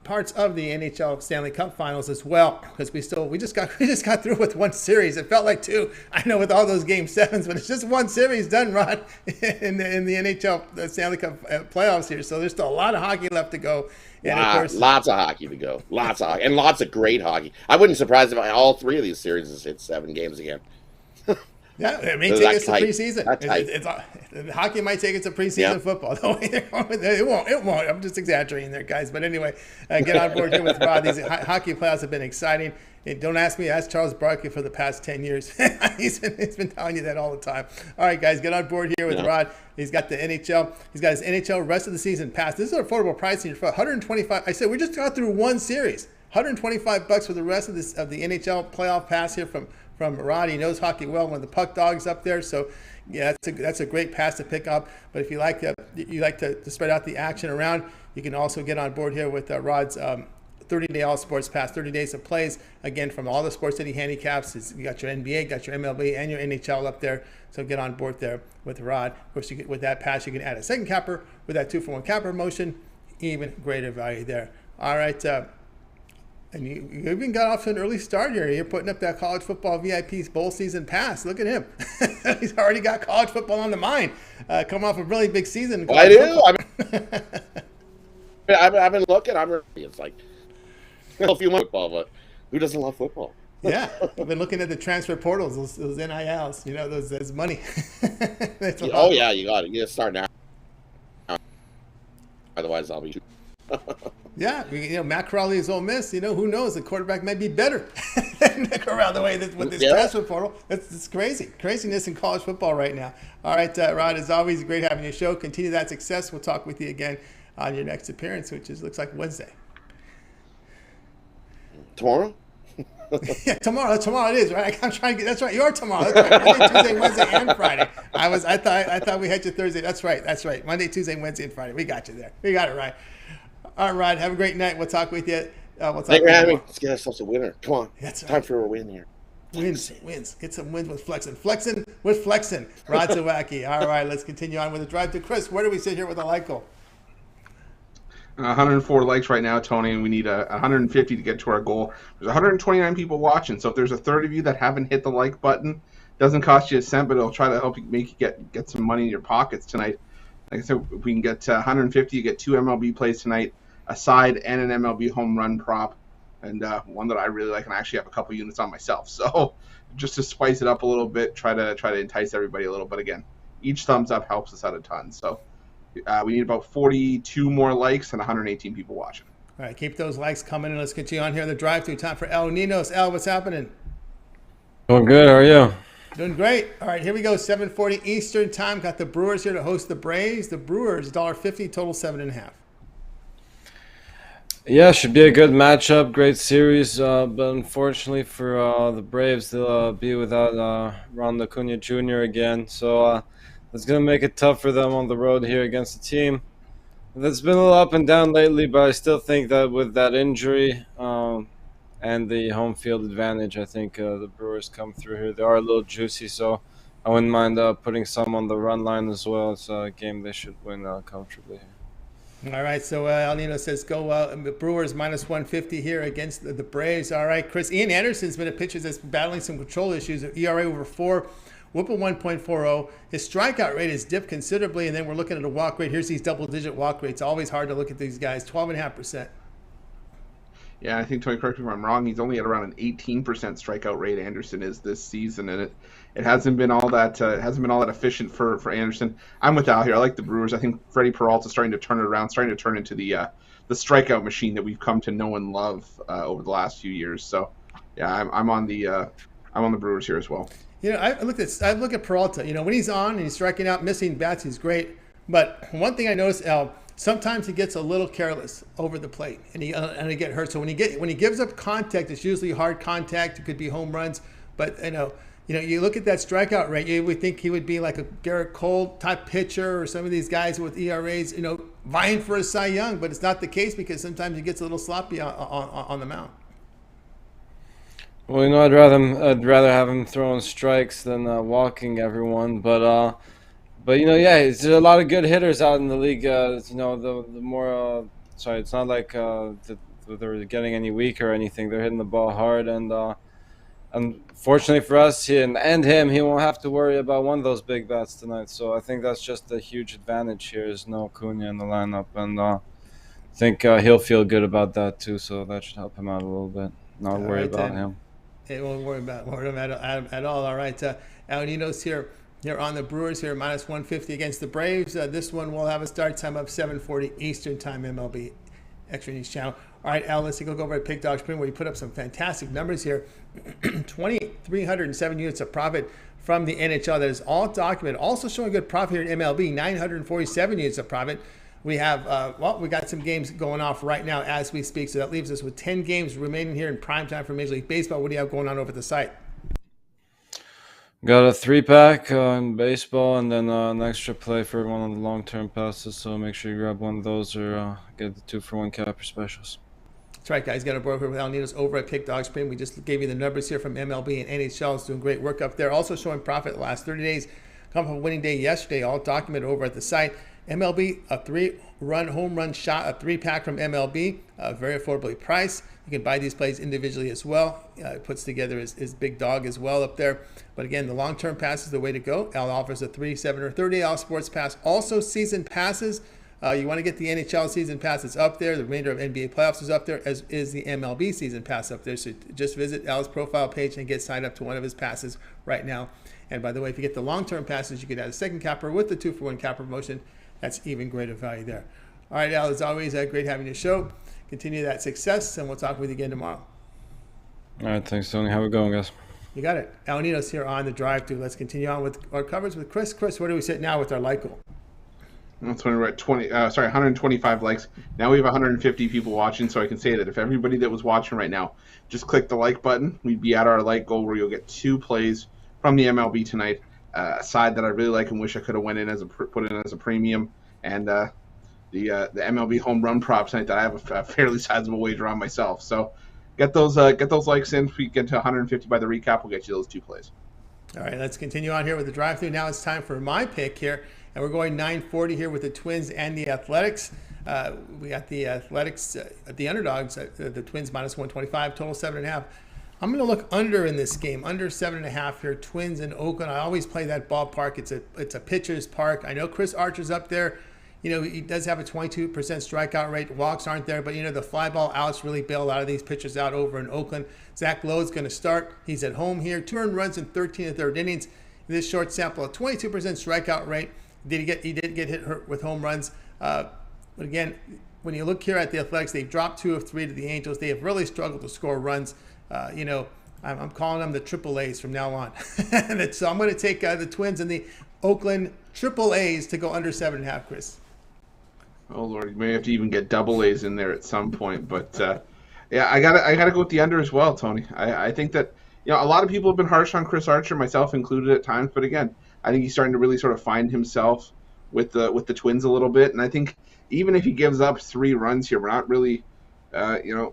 Speaker 1: parts of the NHL Stanley Cup Finals as well, because we just got through with 1 series. It felt like 2. I know with all those Game 7s, but it's just 1 series done, Rod, in the NHL Stanley Cup playoffs here. So there's still a lot of hockey left to go. And of course,
Speaker 6: lots of hockey to go. Lots of hockey, and lots of great hockey. I wouldn't be surprised if all 3 of these series hit 7 games again.
Speaker 1: Yeah, it may take us to preseason. Hockey might take us to preseason football. It won't. I'm just exaggerating there, guys. But anyway, get on board here with Rod. These hockey playoffs have been exciting. Don't ask me. Ask Charles Barkley for the past 10 years. he's been telling you that all the time. All right, guys, get on board here with Rod. He's got the NHL. He's got his NHL rest of the season pass. This is affordable pricing for $125. I said we just got through 1 series. $125 for the rest of the NHL playoff pass here from Rod. He knows hockey well. One of the puck dogs up there. So, yeah, that's a great pass to pick up. But if you like to spread out the action around, you can also get on board here with Rod's 30-day all sports pass, 30 days of plays. Again, from all the Sports City handicaps. You got your NBA, got your MLB, and your NHL up there. So get on board there with Rod. Of course, with that pass, you can add a second capper with that 2-for-1 capper motion. Even greater value there. All right. And you even got off to an early start here. You're putting up that college football VIP bowl season pass. Look at him. He's already got college football on the mind. Coming off a really big season.
Speaker 6: I do. I've been looking. It's like a few months football, but who doesn't love football?
Speaker 1: Yeah, I've been looking at the transfer portals, those NILs. Those money.
Speaker 6: Oh yeah, you got it. You got to start now. Otherwise, I'll be.
Speaker 1: Yeah, Matt Crowley is Ole Miss. Who knows? The quarterback might be better Nick around the way with this transfer portal. It's crazy. Craziness in college football right now. All right, Rod, as always, great having your show. Continue that success. We'll talk with you again on your next appearance, which looks like Wednesday.
Speaker 6: Tomorrow?
Speaker 1: Yeah, tomorrow it is, right? I'm trying to get. That's right. You are tomorrow. That's right. Monday, Tuesday, Wednesday, and Friday. I thought we had you Thursday. That's right. Monday, Tuesday, Wednesday, and Friday. We got you there. We got it right. All right, Rod. Have a great night. We'll talk with you.
Speaker 6: Thanks for having me. Let's get ourselves a winner. Come on.
Speaker 1: That's right.
Speaker 6: Time for a win here.
Speaker 1: Wins. Get some wins with flexing. Rod Zawacky. All right, let's continue on with the drive to Chris. Where do we sit here with a like goal?
Speaker 2: 104 likes right now, Tony, and we need 150 to get to our goal. There's 129 people watching, so if there's a third of you that haven't hit the like button, it doesn't cost you a cent, but it'll try to help you make you get some money in your pockets tonight. Like I said, if we can get 150, you get 2 MLB plays tonight, a side and an MLB home run prop, and one that I really like, and I actually have a couple units on myself. So just to spice it up a little bit, try to entice everybody a little bit. Again, each thumbs up helps us out a ton. So we need about 42 more likes and 118 people watching.
Speaker 1: All right, keep those likes coming, and let's continue on here in the drive-through. Time for El Ninos. El, what's happening?
Speaker 7: Doing good. How are you?
Speaker 1: Doing great. All right, here we go. 7:40 Eastern time. Got the Brewers here to host the Braves. The Brewers, $1.50, total 7.5.
Speaker 7: Yeah, should be a good matchup. Great series, but unfortunately for the Braves, they'll be without Ron Acuna Jr. again. So it's going to make it tough for them on the road here against a team that's been a little up and down lately, but I still think that with that injury and the home field advantage, I think the Brewers come through here. They are a little juicy, so I wouldn't mind putting some on the run line as well. It's a game they should win comfortably here.
Speaker 1: All right, so El Nino says go Brewers minus 150 here against the Braves. All right, Chris, Ian Anderson's been a pitcher that's battling some control issues. ERA over 4, WHIP of 1.40. His strikeout rate has dipped considerably, and then we're looking at a walk rate. Here's these double-digit walk rates. Always hard to look at these guys. 12.5%.
Speaker 2: Yeah, I think, Tony, correct me if I'm wrong, he's only at around an 18% strikeout rate. Anderson is this season, and it hasn't been all that efficient for Anderson. I'm with Al here. I like the Brewers. I think Freddie Peralta's starting to turn it around, starting to turn into the strikeout machine that we've come to know and love over the last few years. So, yeah, I'm on the Brewers here as well.
Speaker 1: I look at Peralta. When he's on and he's striking out, missing bats, he's great. But one thing I noticed, Al, sometimes he gets a little careless over the plate, and he get hurt. So when he gives up contact, it's usually hard contact. It could be home runs, but you look at that strikeout rate. You would think he would be like a Garrett Cole type pitcher, or some of these guys with ERAs, vying for a Cy Young. But it's not the case because sometimes he gets a little sloppy on the mound.
Speaker 7: Well, I'd rather have him throwing strikes than walking everyone, but there's a lot of good hitters out in the league. The more it's not like they're getting any weaker or anything. They're hitting the ball hard, and unfortunately for us and him, he won't have to worry about one of those big bats tonight. So I think that's just a huge advantage here. Is no Acuna in the lineup, and I think he'll feel good about that too. So that should help him out a little bit. Not worry about him.
Speaker 1: It won't worry about him at all. All right, El Nino's here. They're on the Brewers here, minus 150 against the Braves. This one will have a start time of 7:40 Eastern time, MLB Extra News Channel. All right, Al, let's go over at Pick Dog Spring, where you put up some fantastic numbers here. 2,307 units of profit from the NHL. That is all documented. Also showing good profit here in MLB, 947 units of profit. We have, we got some games going off right now as we speak, so that leaves us with 10 games remaining here in prime time for Major League Baseball. What do you have going on over the site?
Speaker 7: Got a 3-pack in baseball, and then an extra play for one of the long-term passes. So make sure you grab one of those, or get the 2-for-1 capper specials.
Speaker 1: That's right, guys. Got a broker with El Ninos over at Pick Dog Spring. We just gave you the numbers here from MLB and NHL. It's doing great work up there. Also showing profit the last 30 days. Come from winning day yesterday, all documented over at the site. MLB, a 3-run home run shot, a 3-pack from MLB, very affordably priced. You can buy these plays individually as well. It puts together his big dog as well up there. But again, the long-term pass is the way to go. Al offers a 3, 7, or 30 sports pass. Also, season passes. You want to get the NHL season pass, it's up there. The remainder of NBA playoffs is up there, as is the MLB season pass up there. So just visit Al's profile page and get signed up to one of his passes right now. And by the way, if you get the long-term passes, you could add a second capper with the 2-for-1 capper promotion. That's even greater value there. All right, Al, as always, great having you show. Continue that success, and we'll talk with you again tomorrow.
Speaker 7: All right, thanks, Tony. How we going, guys?
Speaker 1: You got it. Al Ninos here on the drive-thru. Let's continue on with our coverage with Chris. Chris, where do we sit now with our like goal?
Speaker 2: That's when we're at 125 likes. Now we have 150 people watching, so I can say that if everybody that was watching right now just click the like button, we'd be at our like goal where you'll get 2 plays from the MLB tonight. A side that I really like and wish I could have went in as put in as a premium, and the MLB home run prop tonight that I have a fairly sizable wager on myself. So get those likes in. If we get to 150 by the recap, we'll get you those 2 plays.
Speaker 1: All right, let's continue on here with the drive-thru. Now it's time for my pick here, and we're going 940 here with the Twins and the Athletics. We got the Athletics, the underdogs, the Twins minus 125, total 7.5. I'm going to look under in this game, under 7.5 here. Twins in Oakland. I always play that ballpark. It's a pitcher's park. I know Chris Archer's up there. You know, he does have a 22% strikeout rate. Walks aren't there, but you know, the fly ball outs really bail a lot of these pitchers out over in Oakland. Zach Lowe's going to start. He's at home here. 2 earned runs in 13 1/3 innings. This short sample, a 22% strikeout rate. He did get hit with home runs. But again, when you look here at the Athletics, they've dropped 2 of 3 to the Angels. They have really struggled to score runs. You know, I'm calling them the Triple A's from now on. So I'm going to take the Twins and the Oakland Triple A's to go under 7.5, Chris.
Speaker 2: Oh Lord, you may have to even get double A's in there at some point. But yeah, I gotta go with the under as well, Tony. I think that, you know, a lot of people have been harsh on Chris Archer, myself included at times. But again, I think he's starting to really sort of find himself with the Twins a little bit. And I think even if he gives up 3 runs here, we're not really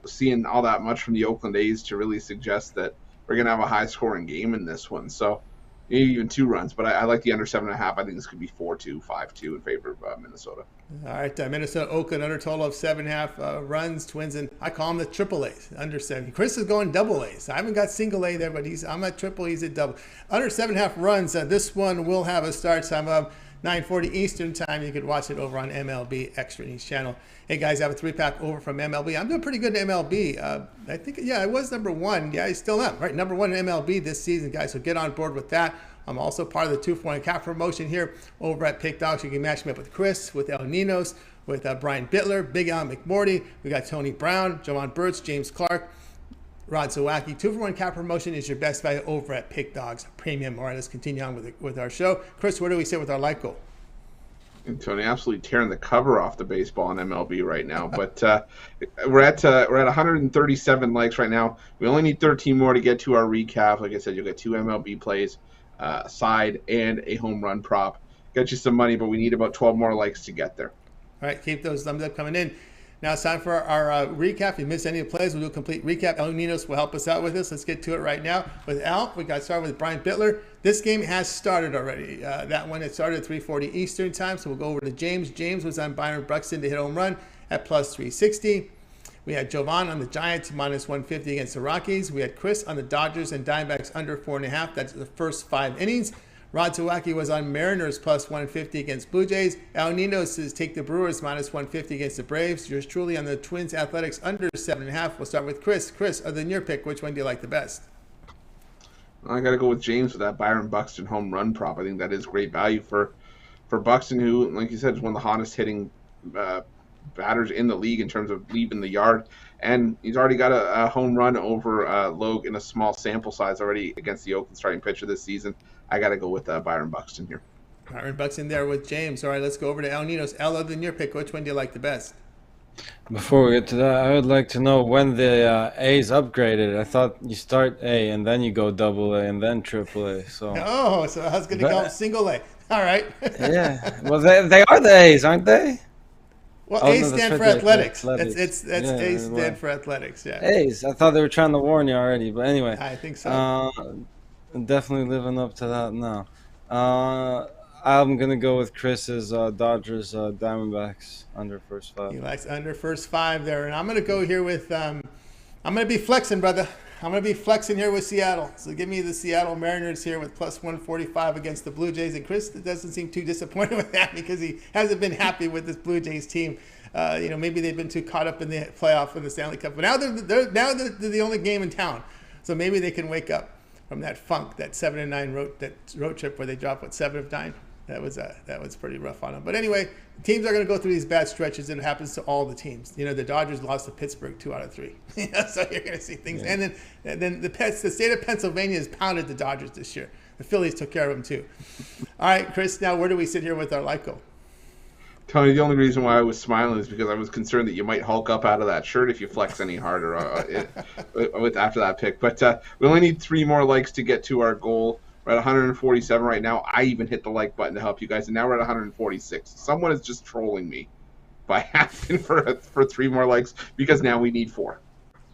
Speaker 2: seeing all that much from the Oakland A's to really suggest that we're going to have a high-scoring game in this one. So maybe even 2 runs, but I like the under 7.5. I think this could be 4-2, 5-2 in favor of Minnesota. All
Speaker 1: right, Minnesota, Oakland, under total of 7.5 runs. Twins, and I call them the Triple A's, under 7. Chris is going double A's. I haven't got single A there, but I'm at triple, he's at double. Under 7.5 runs, this one will have a start time of 9:40 Eastern time. You could watch it over on MLB Extra News channel. Hey guys, I have a 3-pack over from MLB. I'm doing pretty good in MLB. I think, yeah, I was number 1. Yeah, I still am. Right, number 1 in MLB this season, guys. So get on board with that. I'm also part of the 2-for-1 cap promotion here over at Pick Dogs. You can match me up with Chris, with El Ninos, with Brian Bitler, Big Al McMorty. We got Tony Brown, Jovan Burts, James Clark, Rod Zawacky. 2-for-1 cap promotion is your best value over at Pick Dogs Premium. All right, let's continue on with our show. Chris, where do we sit with our like goal?
Speaker 2: And Tony absolutely tearing the cover off the baseball in MLB right now. But we're at 137 likes right now. We only need 13 more to get to our recap. Like I said, you'll get 2 MLB plays, a side, and a home run prop. Get you some money, but we need about 12 more likes to get there.
Speaker 1: All right, keep those thumbs up coming in. Now it's time for our recap. If you missed any of the plays, we'll do a complete recap. El Ninos will help us out with this. Let's get to it right now. With Al, we got started with Brian Bitler. This game has started already. That one, it started at 3:40 Eastern time, so we'll go over to James. James was on Byron Buxton to hit home run at plus 360. We had Jovan on the Giants, minus 150 against the Rockies. We had Chris on the Dodgers and Diamondbacks under 4.5. That's the first 5 innings. Rod Zawacky was on Mariners plus 150 against Blue Jays. Al Ninos says take the Brewers minus 150 against the Braves. Yours truly on the Twins Athletics under 7.5. We'll start with Chris. Chris, other than your pick, which one do you like the best?
Speaker 2: I got to go with James with that Byron Buxton home run prop. I think that is great value for Buxton, who, like you said, is one of the hottest hitting batters in the league in terms of leaving the yard. And he's already got a home run over Logue in a small sample size already against the Oakland starting pitcher this season. I got to go with Byron Buxton here.
Speaker 1: Byron Buxton there with James. All right, let's go over to El Ninos. El, other than your pick, which one do you like the best?
Speaker 7: Before we get to that, I would like to know when the A's upgraded. I thought you start A and then you go double A and then triple A. So
Speaker 1: I was going to go single A. All right.
Speaker 7: Yeah. Well, they are the A's, aren't they?
Speaker 1: Well, A stand for athletics. That's A stand for athletics. Yeah.
Speaker 7: A's. I thought they were trying to warn you already, but anyway.
Speaker 1: I think so.
Speaker 7: Definitely living up to that now. I'm gonna go with Chris's Dodgers Diamondbacks under first 5.
Speaker 1: He likes under first 5 there, and I'm going to go here with. I'm going to be flexing, brother. I'm going to be flexing here with Seattle. So give me the Seattle Mariners here with plus 145 against the Blue Jays. And Chris doesn't seem too disappointed with that because he hasn't been happy with this Blue Jays team. Maybe they've been too caught up in the playoff and the Stanley Cup. But now they're the only game in town. So maybe they can wake up from that funk, that 7-9 road trip where they dropped 7 of 9. That was pretty rough on them. But anyway, teams are going to go through these bad stretches, and it happens to all the teams. The Dodgers lost to Pittsburgh 2 out of 3. So you're going to see things. Yeah. And then the state of Pennsylvania has pounded the Dodgers this year. The Phillies took care of them too. All right, Chris. Now where do we sit here with our Lyco?
Speaker 2: Tony, the only reason why I was smiling is because I was concerned that you might hulk up out of that shirt if you flex any harder after that pick. But we only need 3 more likes to get to our goal. We're at 147 right now. I even hit the like button to help you guys, and now we're at 146. Someone is just trolling me by asking for 3 more likes because now we need 4.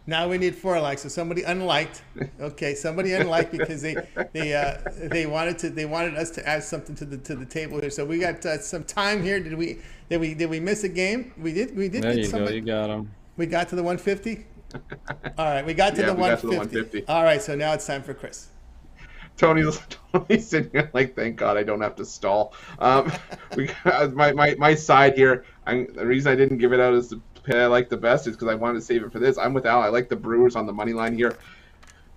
Speaker 1: Now we need 4 likes. So somebody unliked. Okay, somebody unliked because they wanted us to add something to the table here. So we got some time here. Did we miss a game? We did.
Speaker 7: There you go. You got them.
Speaker 1: We got to the 150. All right, we got to the 150. All right, so now it's time for Chris.
Speaker 2: Tony's sitting here like, thank God I don't have to stall. My side here. The reason I didn't give it out as the pay I like the best is because I wanted to save it for this. I'm with Al. I like the Brewers on the money line here.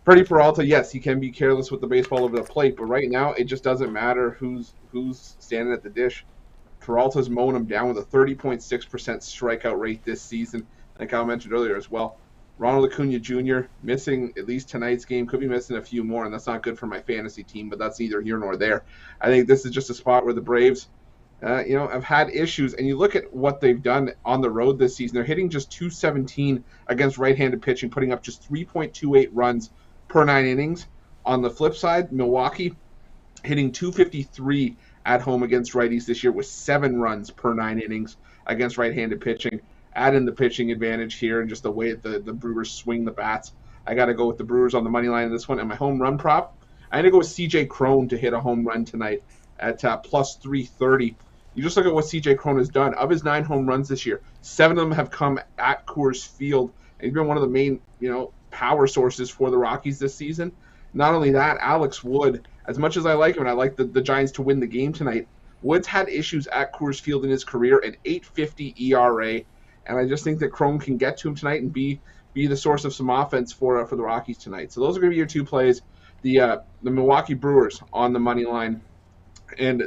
Speaker 2: Freddie Peralta, yes, he can be careless with the baseball over the plate, but right now it just doesn't matter who's standing at the dish. Peralta's mowing him down with a 30.6% strikeout rate this season, like Al mentioned earlier as well. Ronald Acuna Jr. missing at least tonight's game, could be missing a few more, and that's not good for my fantasy team, but that's neither here nor there. I think this is just a spot where the Braves, have had issues, and you look at what they've done on the road this season. They're hitting just .217 against right-handed pitching, putting up just 3.28 runs per 9 innings. On the flip side, Milwaukee hitting .253 at home against righties this year with 7 runs per 9 innings against right-handed pitching. Add in the pitching advantage here and just the way that the Brewers swing the bats. I got to go with the Brewers on the money line in this one. And my home run prop, I had to go with C.J. Cron to hit a home run tonight at plus 330. You just look at what C.J. Cron has done. Of his 9 home runs this year, 7 of them have come at Coors Field. And he's been one of the main, power sources for the Rockies this season. Not only that, Alex Wood, as much as I like him and I like the Giants to win the game tonight, Wood's had issues at Coors Field in his career, an 8.50 ERA. And I just think that Cron can get to him tonight and be the source of some offense for the Rockies tonight. So those are going to be your 2 plays: the Milwaukee Brewers on the money line, and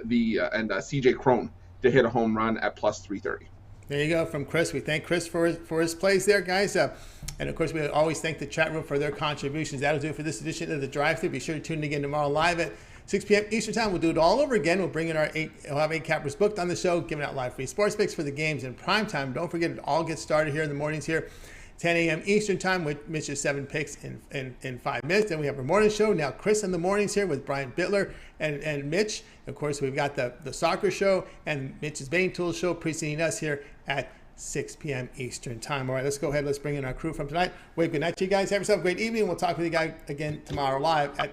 Speaker 2: C.J. Cron to hit a home run at plus 330.
Speaker 1: There you go from Chris. We thank Chris for his plays there, guys. And of course, we always thank the chat room for their contributions. That'll do it for this edition of the Drive-Thru. Be sure to tune in again tomorrow live at 6 p.m. Eastern Time. We'll do it all over again. We'll bring in we'll have 8 cappers booked on the show, giving out live free sports picks for the games in prime time. Don't forget, it all gets started here in the mornings here, 10 a.m. Eastern Time with Mitch's 7 picks in 5 minutes. Then we have our morning show. Now Chris in the mornings here with Brian Bitler and Mitch. Of course, we've got the soccer show and Mitch's Betting Tools show preceding us here at 6 p.m. Eastern Time. All right, let's go ahead. Let's bring in our crew from tonight. Wait, good night to you guys. Have yourself a great evening. We'll talk with you guys again tomorrow live at